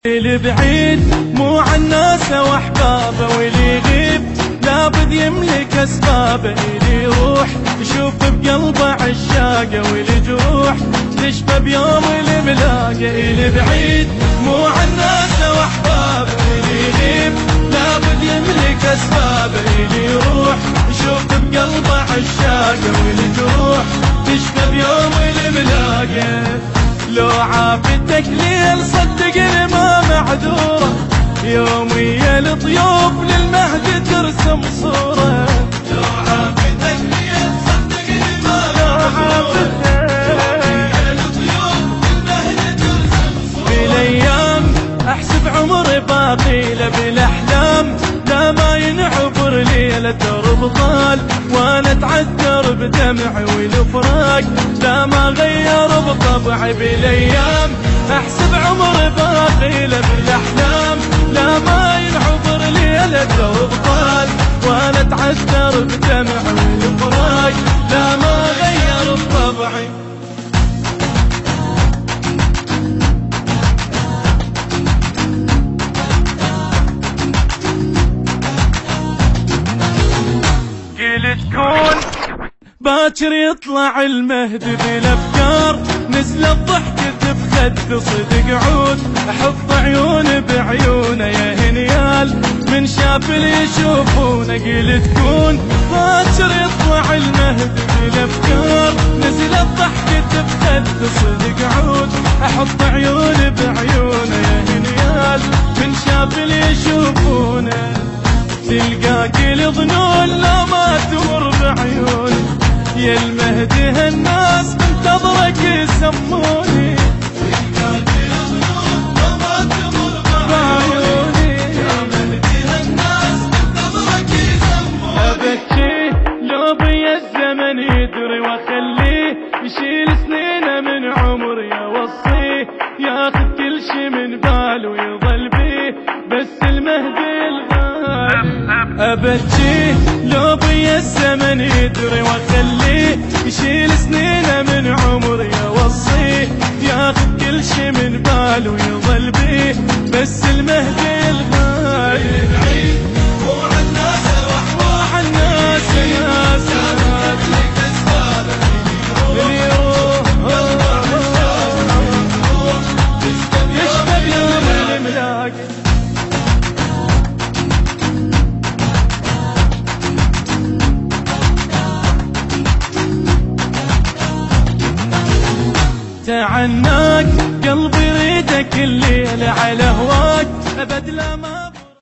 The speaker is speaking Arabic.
اللي بعيد مو عن ناس واحبابه، واللي يغيب لابد يملك اسبابه، اللي يروح يشوف بقلبه عشاقه، واللي جروح تشفى بيوم الملاقه. اللي بعيد مو عن ناس واحبابه، واللي يغيب لابد يملك اسبابه، اللي يروح يشوف بقلبه عشاقه، واللي جروح تشفى بيوم الملاقه. لو عافتك ليل صدقني ما معذوره، يوميا الطيوف للمهد ترسم صوره. لو عافتك ليل صدقني ما معذوره، يوميا الطيوف للمهد ترسم صوره. بالايام احسب عمري باقي له، بالاحلام لا ما ينعبر ليله درب طال، وانا اتعذر بدمعي والفراق لا ما غير بطبعي. بالايام احسب عمري باقي له، بالاحلام لا ما ينعبر ليله درب طال، وانا اتعذر بدمعي والفراق لا ما غير بطبعي. قلت كون باكر يطلع المهد بالافكار، نزلت ضحكة بخد صدق عود، احط عيون بعيونه يا هنيال من شاف اللي يشوفونه. قلت كون باكر يطلع المهد بالافكار، نزلت ضحكة بخد صدق عود، احط عيون بعيونه يا هنيال من شاف اللي يشوفونه. تلقاك الظنون لا ما تمر بعيوني، يا المهدي هالناس منتظرك يسموني. تلقاك الظنون لا ما تمر بعيوني، يا مهدي هالناس منتظرك يسموني. ابكي لو بي الزمن يدري واخليه يشيل سنينه من عمري، اوصيه ياخذ كل شي من باله ويظل بيه بس المهدي أبكيه لو بي الزمن يدري واخليه يشيل سنينه من عمري، اوصيه ياخذ كل شي من باله ويظل بيه بس المهدي الغالي. بعيد مو عن ناس واحباب، عن ناس ناس يملك اسبابه، اللي يروح يشفى بيوم الملاقه. تعناك قلبي يريدك الليل على هواك، ابد لا ما